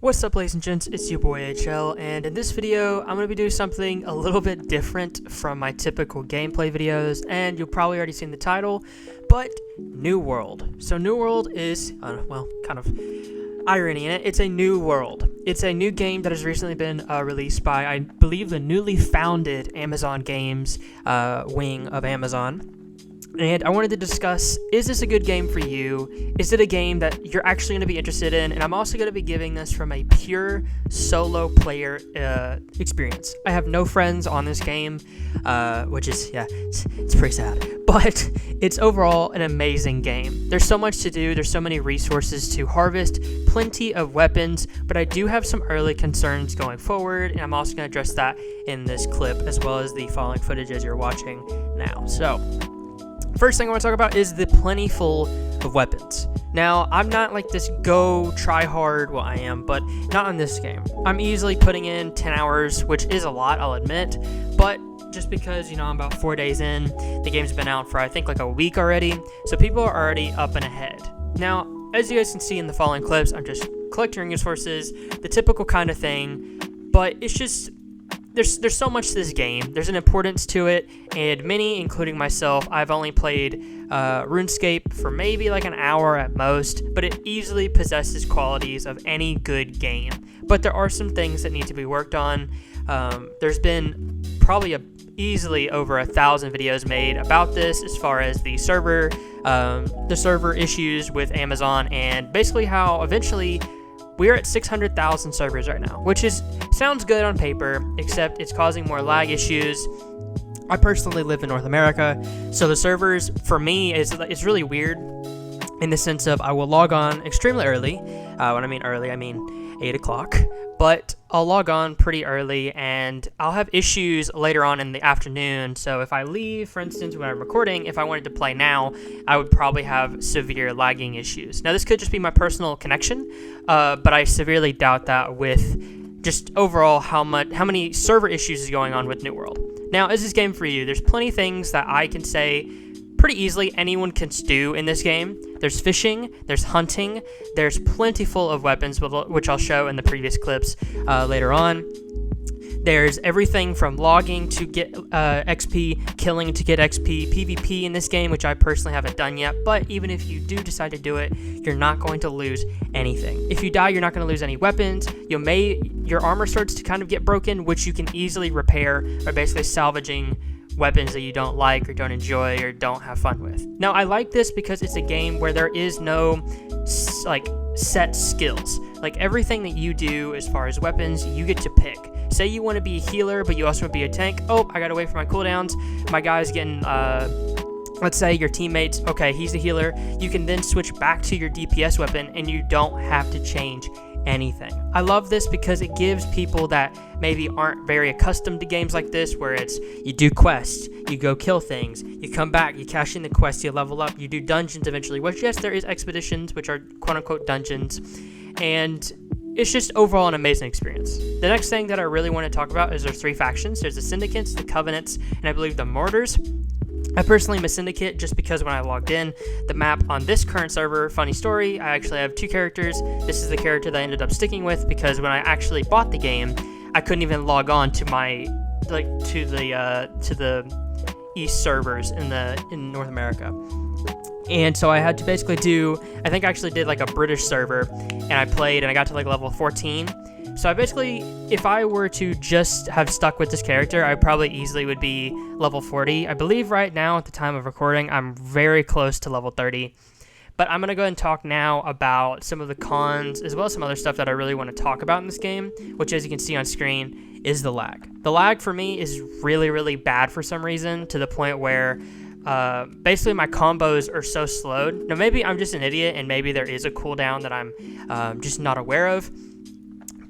What's up, ladies and gents, it's your boy HL, and in this video I'm going to be doing something a little bit different from my typical gameplay videos, and you'll probably already seen the title, but New World. So New World is, kind of irony in it, it's a new world. It's a new game that has recently been released by, I believe, the newly founded Amazon Games wing of Amazon. And I wanted to discuss, is this a good game for you? Is it a game that you're actually going to be interested in? And I'm also going to be giving this from a pure solo player experience. I have no friends on this game, which is, it's pretty sad. But it's overall an amazing game. There's so much to do. There's so many resources to harvest, plenty of weapons, but I do have some early concerns going forward, and I'm also going to address that in this clip, as well as the following footage as you're watching now. So, first thing I want to talk about is the plentiful of weapons. Now, I'm not like this try hard, well I am, but not on this game. I'm easily putting in 10 hours, which is a lot, I'll admit, but just because, I'm about 4 days in, the game's been out for I think like a week already, so people are already up and ahead. Now, as you guys can see in the following clips, I'm just collecting resources, the typical kind of thing, but it's just, There's so much to this game. There's an importance to it, and many, including myself, I've only played RuneScape for maybe like an hour at most, but it easily possesses qualities of any good game. But there are some things that need to be worked on. There's been probably easily over 1,000 videos made about this, as far as the server issues with Amazon, and basically how eventually we're at 600,000 servers right now, which sounds good on paper, except it's causing more lag issues. I personally live in North America, so the servers, for me, it's really weird in the sense of I will log on extremely early. When I mean early, I mean 8 o'clock. But I'll log on pretty early, and I'll have issues later on in the afternoon. So if I leave, for instance, when I'm recording, if I wanted to play now, I would probably have severe lagging issues. Now, this could just be my personal connection, but I severely doubt that with just overall how many server issues is going on with New World. Now, is this game for you? There's plenty of things that I can say pretty easily anyone can do in this game. There's fishing, there's hunting, there's plentiful of weapons, which I'll show in the previous clips later on. There's everything from logging to get XP, killing to get XP, PvP in this game, which I personally haven't done yet, but even if you do decide to do it, you're not going to lose anything. If you die, you're not going to lose any weapons. Your armor starts to kind of get broken, which you can easily repair by basically salvaging weapons that you don't like or don't enjoy or don't have fun with. Now, I like this because it's a game where there is no set skills. Like, everything that you do as far as weapons, you get to pick. Say you want to be a healer, but you also want to be a tank. Oh, I gotta wait for my cooldowns. My guy's getting, let's say your teammates, okay, he's the healer. You can then switch back to your DPS weapon, and you don't have to change anything. I love this because it gives people that maybe aren't very accustomed to games like this, where it's you do quests, you go kill things, you come back, you cash in the quests, you level up, you do dungeons eventually, which yes, there is expeditions, which are quote-unquote dungeons, and it's just overall an amazing experience. The next thing that I really want to talk about is there's 3 factions. There's the Syndicates, the Covenants, and I believe the Martyrs. I personally am a Syndicate just because when I logged in, the map on this current server, funny story, I actually have 2 characters. This is the character that I ended up sticking with because when I actually bought the game, I couldn't even log on to the East servers in North America. And so I had to basically I think I actually did like a British server, and I played and I got to like level 14. So I basically, if I were to just have stuck with this character, I probably easily would be level 40. I believe right now at the time of recording, I'm very close to level 30. But I'm going to go ahead and talk now about some of the cons, as well as some other stuff that I really want to talk about in this game, which, as you can see on screen, is the lag. The lag for me is really, really bad for some reason, to the point where basically my combos are so slowed. Now, maybe I'm just an idiot, and maybe there is a cooldown that I'm just not aware of.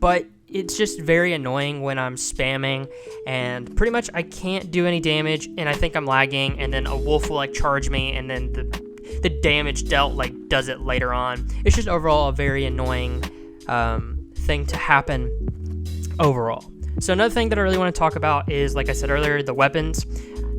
But it's just very annoying when I'm spamming, and pretty much I can't do any damage, and I think I'm lagging, and then a wolf will charge me, and then the damage dealt does it later on. It's just overall a very annoying thing to happen overall. So another thing that I really want to talk about is, like I said earlier, the weapons.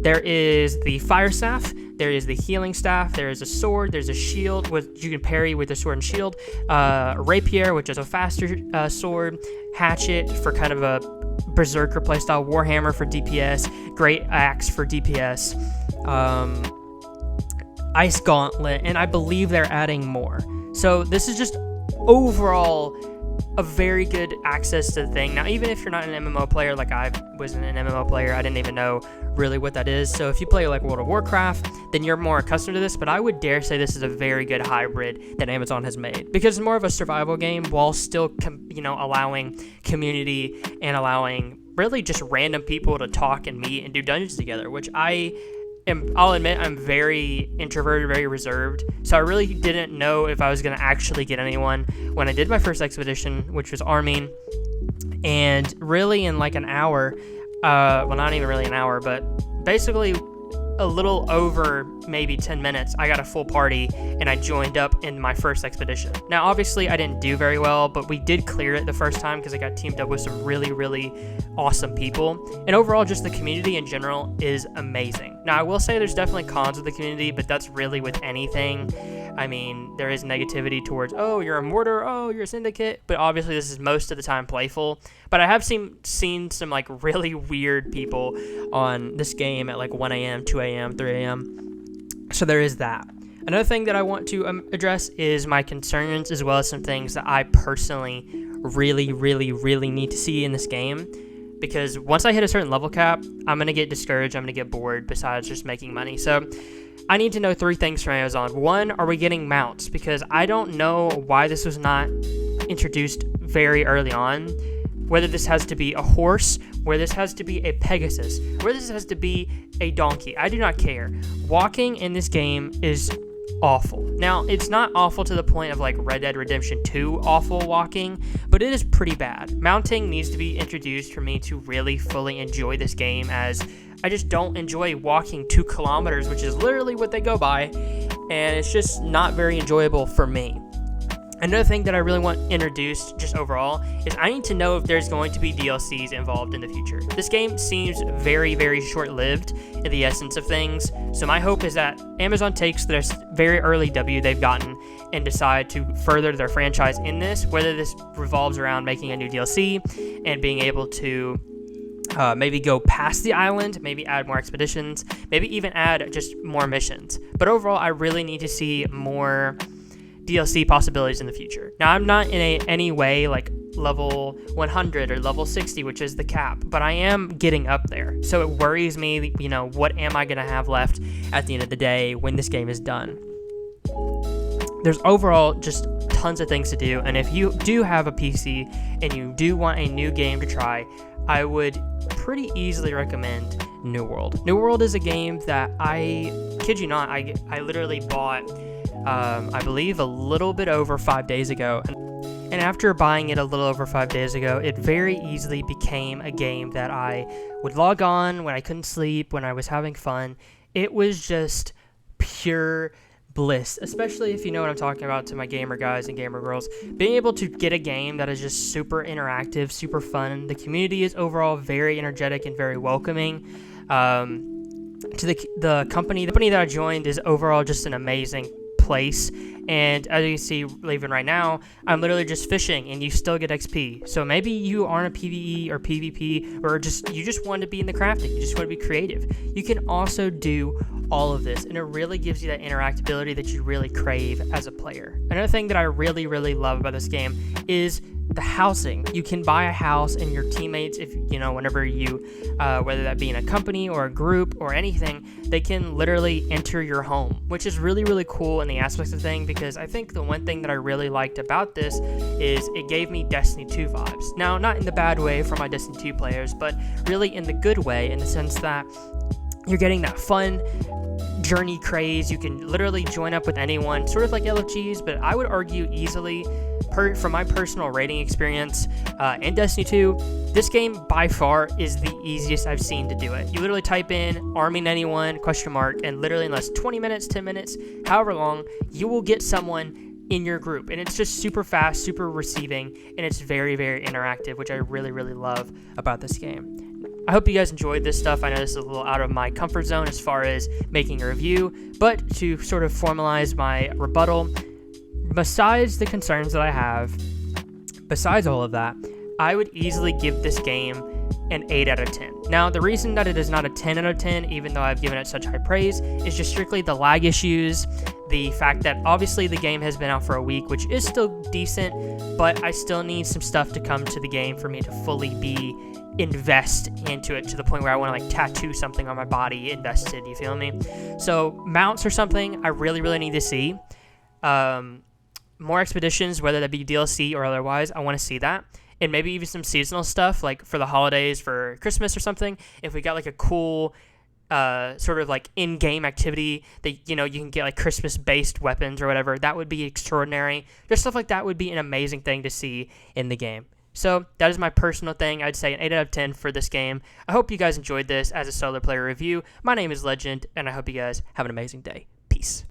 There is the Fire Staff. There is the healing staff, there is a sword, there's a shield, which you can parry with a sword and shield, rapier, which is a faster sword, hatchet for kind of a berserker playstyle, warhammer for DPS, great axe for DPS, ice gauntlet, and I believe they're adding more. So this is just overall a very good access to the thing. Now, even if you're not an MMO player, like I wasn't an MMO player, I didn't even know really what that is. So if you play like World of Warcraft, then you're more accustomed to this, but I would dare say this is a very good hybrid that Amazon has made, because it's more of a survival game while still allowing community and allowing really just random people to talk and meet and do dungeons together, which I'll admit I'm very introverted, very reserved, so I really didn't know if I was going to actually get anyone when I did my first expedition, which was arming. And really in like an hour, well, not even really an hour, but basically a little over maybe 10 minutes, I got a full party and I joined up in my first expedition. Now, obviously, I didn't do very well, but we did clear it the first time because I got teamed up with some really, really awesome people. And overall, just the community in general is amazing. Now, I will say there's definitely cons with the community, but that's really with anything. I mean, there is negativity towards, oh, you're a mortar, oh, you're a syndicate, but obviously this is most of the time playful. But I have seen some like really weird people on this game at like 1 a.m., 2 a.m., 3 a.m. So there is that. Another thing that I want to address is my concerns, as well as some things that I personally really, really, really need to see in this game. Because once I hit a certain level cap, I'm going to get discouraged, I'm going to get bored, besides just making money. So I need to know 3 things from Amazon. 1, are we getting mounts? Because I don't know why this was not introduced very early on. Whether this has to be a horse, whether this has to be a Pegasus, whether this has to be a donkey. I do not care. Walking in this game is awful. Now, it's not awful to the point of like Red Dead Redemption 2 awful walking, but it is pretty bad. Mounting needs to be introduced for me to really fully enjoy this game, as I just don't enjoy walking 2 kilometers, which is literally what they go by, and it's just not very enjoyable for me. Another thing that I really want introduced just overall is I need to know if there's going to be DLCs involved in the future. This game seems very, very short-lived in the essence of things, so my hope is that Amazon takes their very early W they've gotten and decide to further their franchise in this, whether this revolves around making a new DLC and being able to maybe go past the island, maybe add more expeditions, maybe even add just more missions. But overall, I really need to see more DLC possibilities in the future. Now, I'm not in any way like level 100 or level 60, which is the cap, but I am getting up there. So it worries me, what am I going to have left at the end of the day when this game is done? There's overall just tons of things to do, and if you do have a PC and you do want a new game to try, I would pretty easily recommend New World. New World is a game that I kid you not, I literally bought I believe a little bit over 5 days ago, and after buying it a little over 5 days ago, it very easily became a game that I would log on when I couldn't sleep, when I was having fun. It was just pure bliss, especially if you know what I'm talking about, to my gamer guys and gamer girls. Being able to get a game that is just super interactive, super fun. The community is overall very energetic and very welcoming. To the company that I joined is overall just an amazing place, and as you see, even right now, I'm literally just fishing and you still get XP. So maybe you aren't a PvE or PvP, or you just want to be in the crafting, you just want to be creative. You can also do all of this, and it really gives you that interactability that you really crave as a player. Another thing that I really, really love about this game is the housing. You can buy a house, and your teammates, if whenever you whether that be in a company or a group or anything, they can literally enter your home, which is really, really cool in the aspects of thing, because I think the one thing that I really liked about this is it gave me Destiny 2 vibes. Now, not in the bad way for my Destiny 2 players, but really in the good way, in the sense that you're getting that fun journey craze. You can literally join up with anyone, sort of like LFGs, but I would argue easily, from my personal rating experience in Destiny 2, this game by far is the easiest I've seen to do it. You literally type in arming anyone, ? And literally in less 20 minutes, 10 minutes, however long, you will get someone in your group, and it's just super fast, super receiving, and it's very, very interactive, which I really, really love about this game. I hope you guys enjoyed this stuff. I know this is a little out of my comfort zone as far as making a review, but to sort of formalize my rebuttal, besides the concerns that I have, besides all of that, I would easily give this game an 8 out of 10. Now, the reason that it is not a 10 out of 10, even though I've given it such high praise, is just strictly the lag issues, the fact that obviously the game has been out for a week, which is still decent, but I still need some stuff to come to the game for me to fully invest into it to the point where I want to like tattoo something on my body invested, you feel me? So mounts or something I really need to see. More expeditions, whether that be DLC or otherwise, I want to see that. And maybe even some seasonal stuff, like for the holidays, for Christmas or something. If we got like a cool sort of like in-game activity that, you know, you can get like Christmas-based weapons or whatever, that would be extraordinary. Just stuff like that would be an amazing thing to see in the game. So that is my personal thing. I'd say an 8 out of 10 for this game. I hope you guys enjoyed this as a solo player review. My name is Legend, and I hope you guys have an amazing day. Peace.